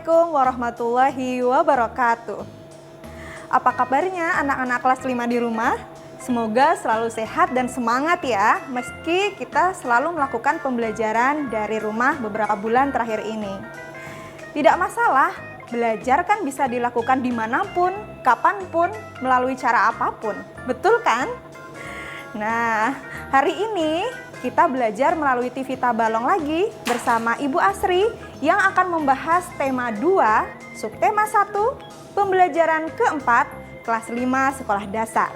Assalamualaikum warahmatullahi wabarakatuh. Apa kabarnya anak-anak kelas 5 di rumah? Semoga selalu sehat dan semangat ya, meski kita selalu melakukan pembelajaran dari rumah beberapa bulan terakhir ini. Tidak masalah, belajar kan bisa dilakukan dimanapun, kapanpun, melalui cara apapun. Betul kan? Nah, hari ini kita belajar melalui TV Tabalong lagi bersama Ibu Asri yang akan membahas tema 2, subtema 1, pembelajaran keempat, kelas 5 sekolah dasar.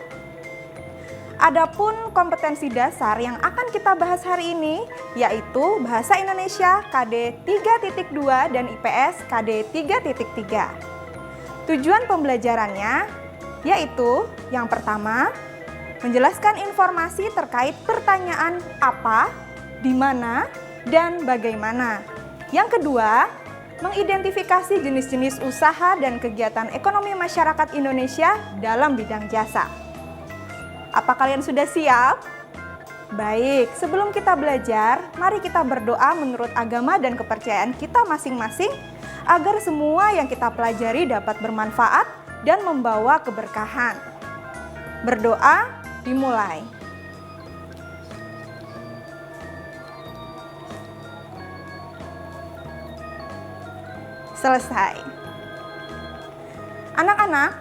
Adapun kompetensi dasar yang akan kita bahas hari ini yaitu Bahasa Indonesia KD 3.2 dan IPS KD 3.3. Tujuan pembelajarannya yaitu yang pertama, menjelaskan informasi terkait pertanyaan apa, di mana, dan bagaimana. Yang kedua, mengidentifikasi jenis-jenis usaha dan kegiatan ekonomi masyarakat Indonesia dalam bidang jasa. Apa kalian sudah siap? Baik, sebelum kita belajar, mari kita berdoa menurut agama dan kepercayaan kita masing-masing agar semua yang kita pelajari dapat bermanfaat dan membawa keberkahan. Berdoa dimulai. Selesai. Anak-anak,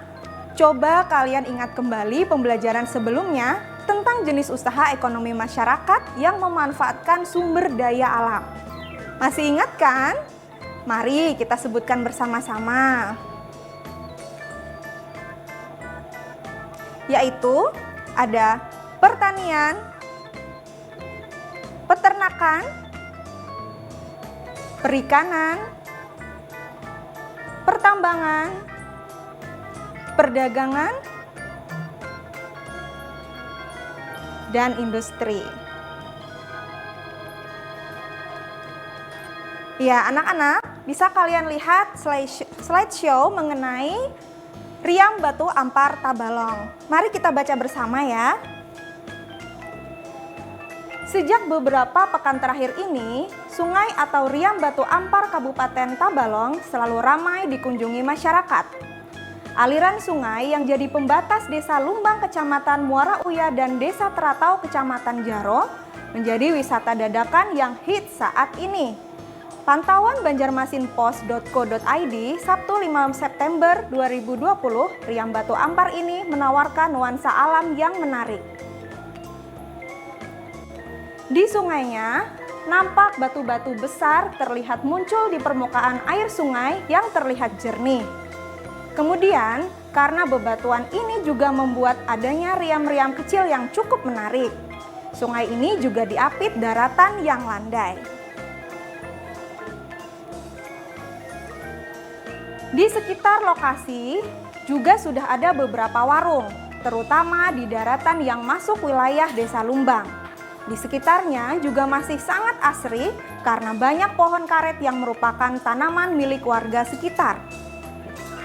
coba kalian ingat kembali pembelajaran sebelumnya tentang jenis usaha ekonomi masyarakat yang memanfaatkan sumber daya alam. Masih ingat kan? Mari kita sebutkan bersama-sama. Yaitu ada pertanian, peternakan, perikanan, pertambangan, perdagangan, dan industri. Ya, anak-anak, bisa kalian lihat slideshow mengenai Riam Batu Ampar Tabalong. Mari kita baca bersama ya. Sejak beberapa pekan terakhir ini, sungai atau Riam Batu Ampar Kabupaten Tabalong selalu ramai dikunjungi masyarakat. Aliran sungai yang jadi pembatas Desa Lumbang Kecamatan Muara Uya dan Desa Teratau Kecamatan Jaro menjadi wisata dadakan yang hits saat ini. Pantauan banjarmasinpost.co.id Sabtu 5 September 2020, Riam Batu Ampar ini menawarkan nuansa alam yang menarik. Di sungainya, nampak batu-batu besar terlihat muncul di permukaan air sungai yang terlihat jernih. Kemudian, karena bebatuan ini juga membuat adanya riam-riam kecil yang cukup menarik. Sungai ini juga diapit daratan yang landai. Di sekitar lokasi juga sudah ada beberapa warung, terutama di daratan yang masuk wilayah Desa Lumbang. Di sekitarnya juga masih sangat asri karena banyak pohon karet yang merupakan tanaman milik warga sekitar.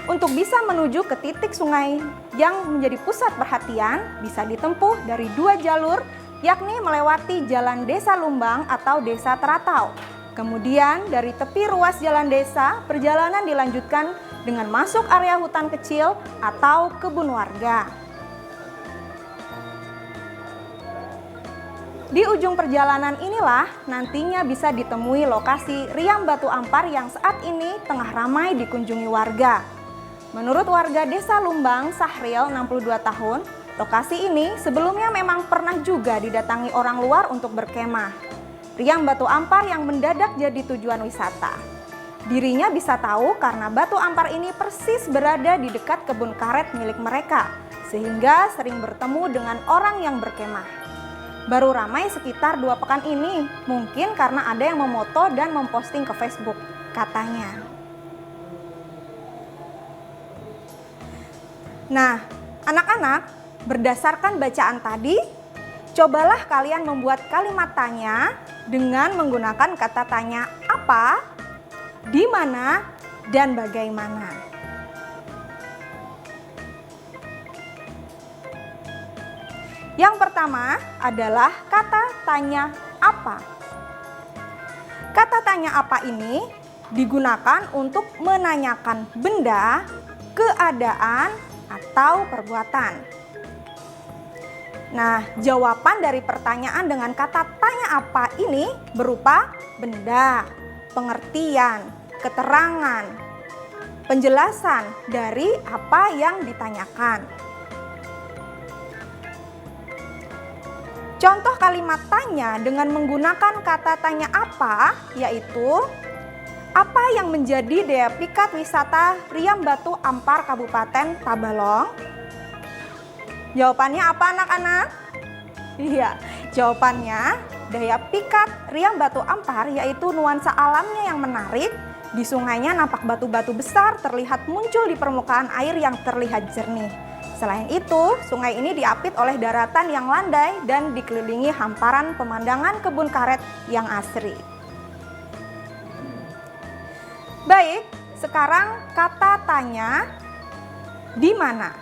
Untuk bisa menuju ke titik sungai yang menjadi pusat perhatian bisa ditempuh dari 2 jalur, yakni melewati Jalan Desa Lumbang atau Desa Teratau. Kemudian dari tepi ruas jalan desa, perjalanan dilanjutkan dengan masuk area hutan kecil atau kebun warga. Di ujung perjalanan inilah nantinya bisa ditemui lokasi Riam Batu Ampar yang saat ini tengah ramai dikunjungi warga. Menurut warga Desa Lumbang, Sahril, 62 tahun, lokasi ini sebelumnya memang pernah juga didatangi orang luar untuk berkemah. Riam Batu Ampar yang mendadak jadi tujuan wisata. Dirinya bisa tahu karena Batu Ampar ini persis berada di dekat kebun karet milik mereka, sehingga sering bertemu dengan orang yang berkemah. Baru ramai sekitar 2 pekan ini, mungkin karena ada yang memoto dan memposting ke Facebook, katanya. Nah, anak-anak, berdasarkan bacaan tadi, cobalah kalian membuat kalimat tanya dengan menggunakan kata tanya apa, di mana, dan bagaimana. Yang pertama adalah kata tanya apa. Kata tanya apa ini digunakan untuk menanyakan benda, keadaan, atau perbuatan. Nah, jawaban dari pertanyaan dengan kata tanya apa ini berupa benda, pengertian, keterangan, penjelasan dari apa yang ditanyakan. Contoh kalimat tanya dengan menggunakan kata tanya apa, yaitu apa yang menjadi daya pikat wisata Riam Batu Ampar Kabupaten Tabalong? Jawabannya apa anak-anak? Iya, jawabannya daya pikat Riam Batu Ampar yaitu nuansa alamnya yang menarik. Di sungainya nampak batu-batu besar terlihat muncul di permukaan air yang terlihat jernih. Selain itu, sungai ini diapit oleh daratan yang landai dan dikelilingi hamparan pemandangan kebun karet yang asri. Baik, sekarang kata tanya di mana.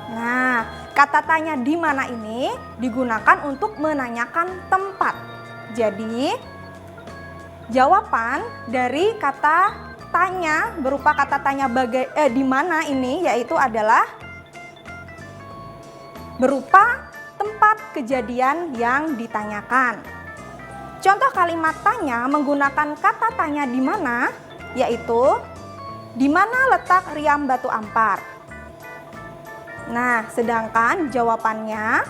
Nah, kata tanya di mana ini digunakan untuk menanyakan tempat. Jadi, jawaban dari kata tanya berupa kata tanya di mana ini yaitu adalah berupa tempat kejadian yang ditanyakan. Contoh kalimat tanya menggunakan kata tanya di mana yaitu di mana letak Riam Batu Ampar. Nah, sedangkan jawabannya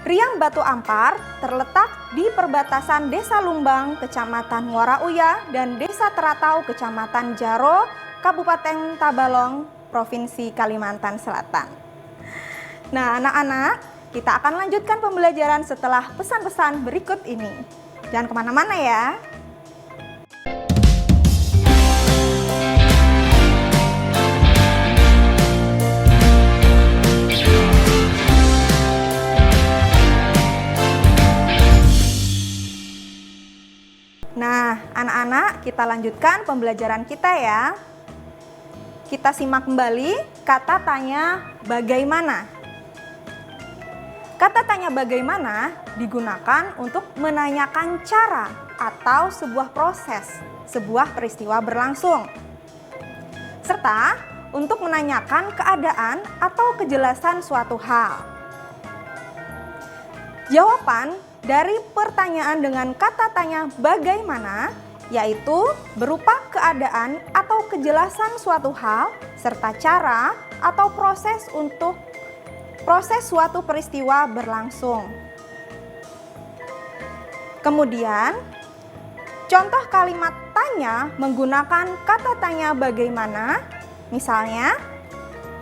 Riam Batu Ampar terletak di perbatasan Desa Lumbang, Kecamatan Muara Uya, dan Desa Teratau, Kecamatan Jaro, Kabupaten Tabalong, Provinsi Kalimantan Selatan. Nah, anak-anak, kita akan lanjutkan pembelajaran setelah pesan-pesan berikut ini. Jangan kemana-mana ya. Nah, anak-anak, kita lanjutkan pembelajaran kita ya. Kita simak kembali kata tanya bagaimana. Kata tanya bagaimana digunakan untuk menanyakan cara atau sebuah proses, sebuah peristiwa berlangsung. Serta untuk menanyakan keadaan atau kejelasan suatu hal. Jawaban dari pertanyaan dengan kata tanya bagaimana yaitu berupa keadaan atau kejelasan suatu hal serta cara atau proses suatu peristiwa berlangsung. Kemudian, contoh kalimat tanya menggunakan kata tanya bagaimana, misalnya,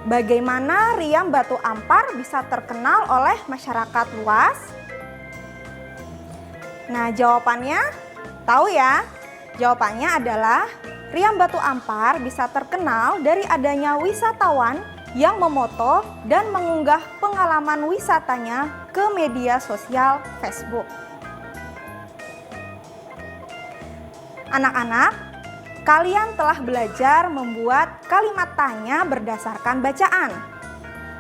bagaimana Riam Batu Ampar bisa terkenal oleh masyarakat luas? Nah, jawabannya tahu ya? Jawabannya adalah Riam Batu Ampar bisa terkenal dari adanya wisatawan yang memoto dan mengunggah pengalaman wisatanya ke media sosial Facebook. Anak-anak, kalian telah belajar membuat kalimat tanya berdasarkan bacaan.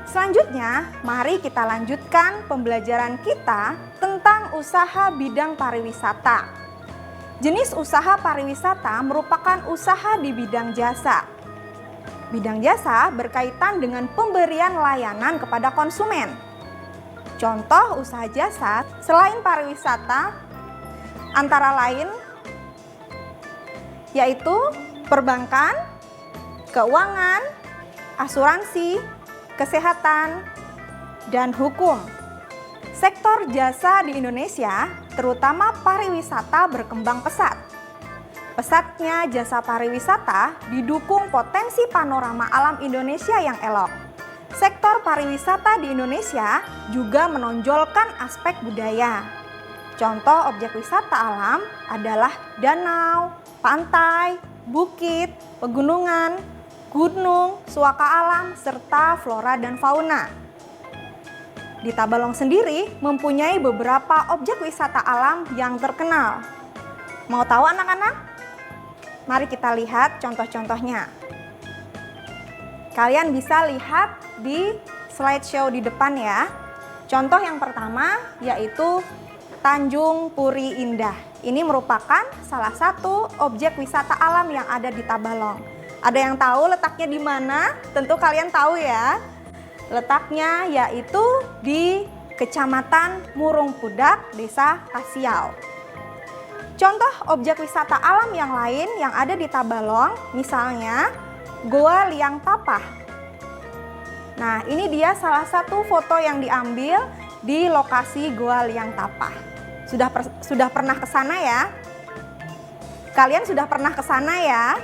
Selanjutnya, mari kita lanjutkan pembelajaran kita tentang usaha bidang pariwisata. Jenis usaha pariwisata merupakan usaha di bidang jasa. Bidang jasa berkaitan dengan pemberian layanan kepada konsumen. Contoh usaha jasa selain pariwisata antara lain yaitu perbankan, keuangan, asuransi, kesehatan, dan hukum. Sektor jasa di Indonesia, terutama pariwisata, berkembang pesat. Pesatnya jasa pariwisata didukung potensi panorama alam Indonesia yang elok. Sektor pariwisata di Indonesia juga menonjolkan aspek budaya. Contoh objek wisata alam adalah danau, pantai, bukit, pegunungan, gunung, suaka alam, serta flora dan fauna. Di Tabalong sendiri mempunyai beberapa objek wisata alam yang terkenal. Mau tahu anak-anak? Mari kita lihat contoh-contohnya. Kalian bisa lihat di slideshow di depan ya. Contoh yang pertama yaitu Tanjung Puri Indah. Ini merupakan salah satu objek wisata alam yang ada di Tabalong. Ada yang tahu letaknya di mana? Tentu kalian tahu ya. Letaknya yaitu di Kecamatan Murung Pudak, Desa Kasiau. Contoh objek wisata alam yang lain yang ada di Tabalong, misalnya Goa Liang Tapah. Nah, ini dia salah satu foto yang diambil di lokasi Goa Liang Tapah. Sudah pernah ke sana ya? Kalian sudah pernah ke sana ya?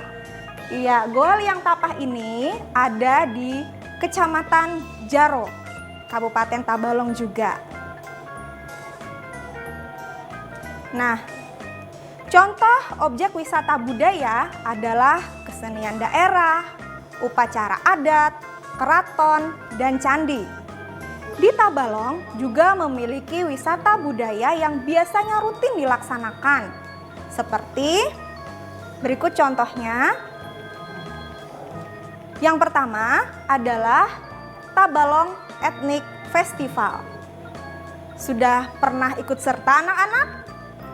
Iya, Goa Liang Tapah ini ada di Kecamatan Jaro, Kabupaten Tabalong juga. Nah, contoh objek wisata budaya adalah kesenian daerah, upacara adat, keraton, dan candi. Di Tabalong juga memiliki wisata budaya yang biasanya rutin dilaksanakan. Seperti berikut contohnya. Yang pertama adalah Tabalong Ethnic Festival. Sudah pernah ikut serta anak-anak?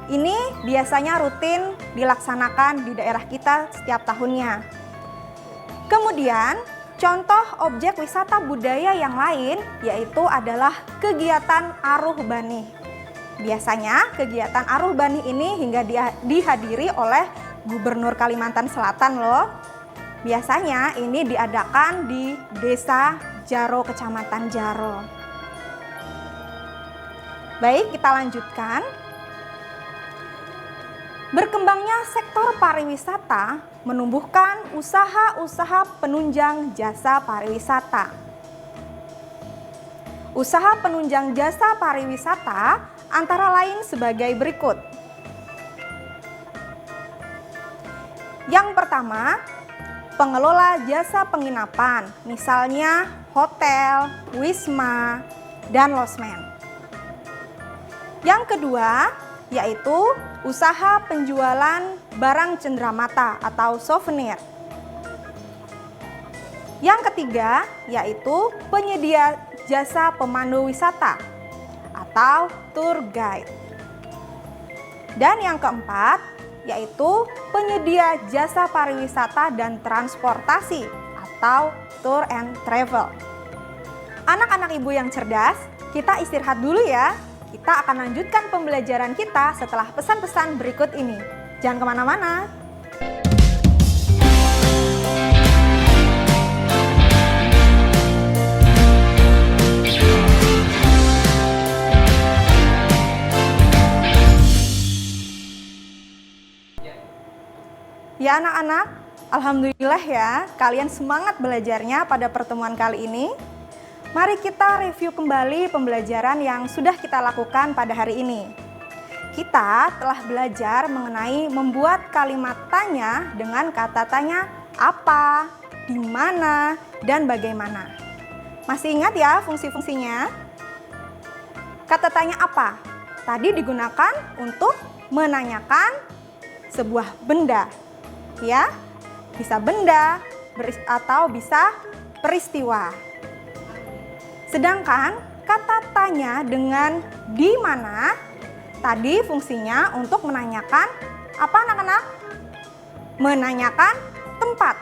Ini biasanya rutin dilaksanakan di daerah kita setiap tahunnya. Kemudian, contoh objek wisata budaya yang lain yaitu adalah kegiatan Aruh Bani. Biasanya kegiatan Aruh Bani ini hingga dihadiri oleh Gubernur Kalimantan Selatan loh. Biasanya ini diadakan di Desa Jaro, Kecamatan Jaro. Baik, kita lanjutkan. Berkembangnya sektor pariwisata menumbuhkan usaha-usaha penunjang jasa pariwisata. Usaha penunjang jasa pariwisata antara lain sebagai berikut. Yang pertama, pengelola jasa penginapan, misalnya hotel, wisma, dan losmen. Yang kedua, yaitu usaha penjualan barang cenderamata atau souvenir. Yang ketiga, yaitu penyedia jasa pemandu wisata atau tour guide. Dan yang keempat, yaitu penyedia jasa pariwisata dan transportasi atau tour and travel. Anak-anak ibu yang cerdas, kita istirahat dulu ya. Kita akan lanjutkan pembelajaran kita setelah pesan-pesan berikut ini. Jangan kemana-mana. Ya anak-anak, alhamdulillah ya, kalian semangat belajarnya pada pertemuan kali ini. Mari kita review kembali pembelajaran yang sudah kita lakukan pada hari ini. Kita telah belajar mengenai membuat kalimat tanya dengan kata tanya apa, di mana, dan bagaimana. Masih ingat ya fungsi-fungsinya? Kata tanya apa? Tadi digunakan untuk menanyakan sebuah benda. Ya, bisa benda atau bisa peristiwa. Sedangkan kata tanya dengan di mana tadi fungsinya untuk menanyakan apa anak-anak? Menanyakan tempat.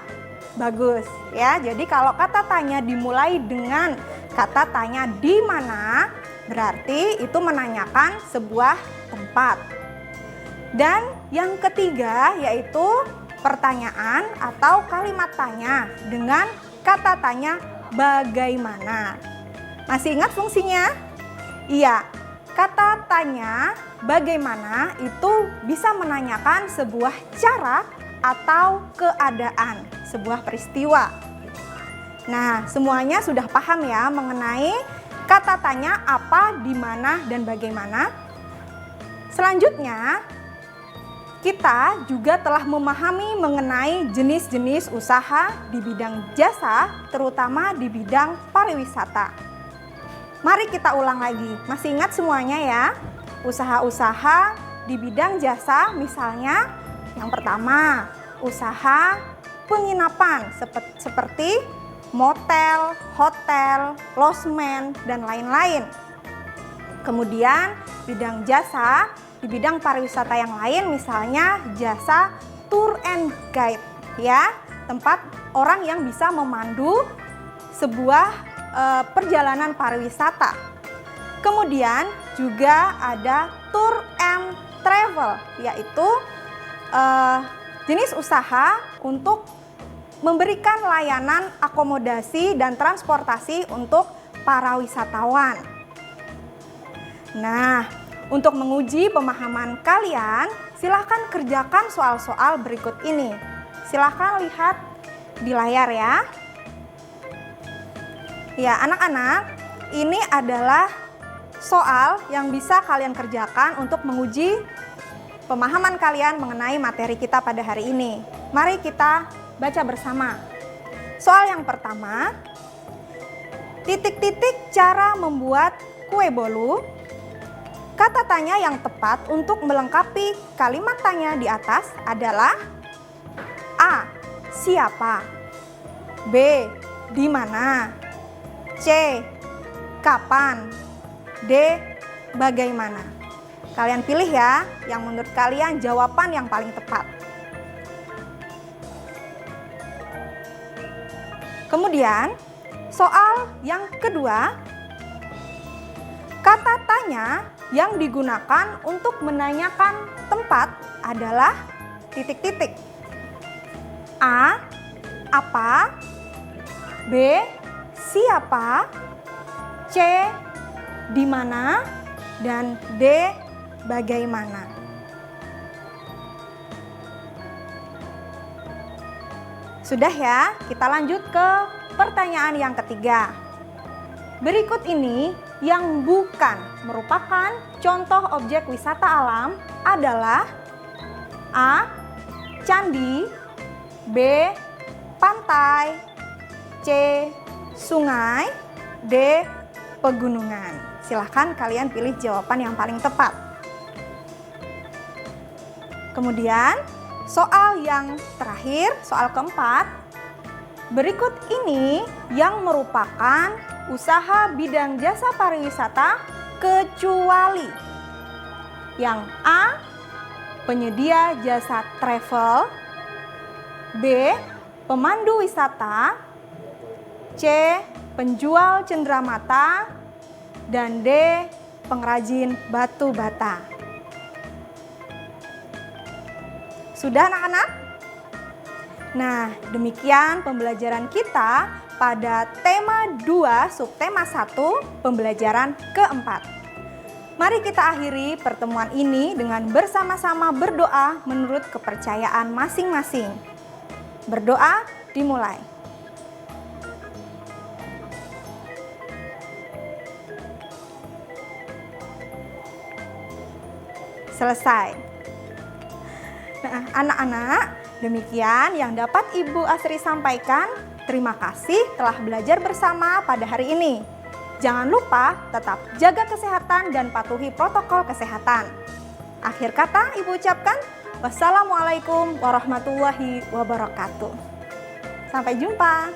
Bagus ya. Jadi kalau kata tanya dimulai dengan kata tanya di mana, berarti itu menanyakan sebuah tempat. Dan yang ketiga yaitu pertanyaan atau kalimat tanya dengan kata tanya bagaimana. Masih ingat fungsinya? Iya, kata tanya bagaimana itu bisa menanyakan sebuah cara atau keadaan, sebuah peristiwa. Nah, semuanya sudah paham ya mengenai kata tanya apa, di mana, dan bagaimana. Selanjutnya, kita juga telah memahami mengenai jenis-jenis usaha di bidang jasa, terutama di bidang pariwisata. Mari kita ulang lagi, masih ingat semuanya ya? Usaha-usaha di bidang jasa misalnya yang pertama, usaha penginapan seperti motel, hotel, losmen, dan lain-lain. Kemudian bidang jasa di bidang pariwisata yang lain, misalnya jasa tour and guide ya, tempat orang yang bisa memandu sebuah perjalanan pariwisata. Kemudian juga ada tour and travel, yaitu jenis usaha untuk memberikan layanan akomodasi dan transportasi untuk para wisatawan. Nah, untuk menguji pemahaman kalian, silahkan kerjakan soal-soal berikut ini. Silahkan lihat di layar ya. Ya, anak-anak, ini adalah soal yang bisa kalian kerjakan untuk menguji pemahaman kalian mengenai materi kita pada hari ini. Mari kita baca bersama. Soal yang pertama, titik-titik cara membuat kue bolu. Kata tanya yang tepat untuk melengkapi kalimat tanya di atas adalah A. Siapa? B. Di mana? C. Kapan? D. Bagaimana? Kalian pilih ya, yang menurut kalian jawaban yang paling tepat. Kemudian, soal yang kedua, kata tanya yang digunakan untuk menanyakan tempat adalah titik-titik. A. Apa? B. Siapa? C. Di mana? Dan D. Bagaimana? Sudah ya, kita lanjut ke pertanyaan yang ketiga. Berikut ini yang bukan merupakan contoh objek wisata alam adalah A. Candi, B. Pantai, C. Sungai, D. Pegunungan. Silahkan kalian pilih jawaban yang paling tepat. Kemudian soal yang terakhir, soal keempat. Berikut ini yang merupakan usaha bidang jasa pariwisata kecuali yang A. Penyedia jasa travel, B. Pemandu wisata, C. Penjual cenderamata, dan D. Pengrajin batu bata. Sudah anak-anak? Nah, demikian pembelajaran kita pada tema 2 subtema 1 pembelajaran keempat. Mari kita akhiri pertemuan ini dengan bersama-sama berdoa menurut kepercayaan masing-masing. Berdoa dimulai. Selesai. Nah, anak-anak, demikian yang dapat Ibu Asri sampaikan. Terima kasih telah belajar bersama pada hari ini. Jangan lupa tetap jaga kesehatan dan patuhi protokol kesehatan. Akhir kata Ibu ucapkan, wassalamualaikum warahmatullahi wabarakatuh. Sampai jumpa.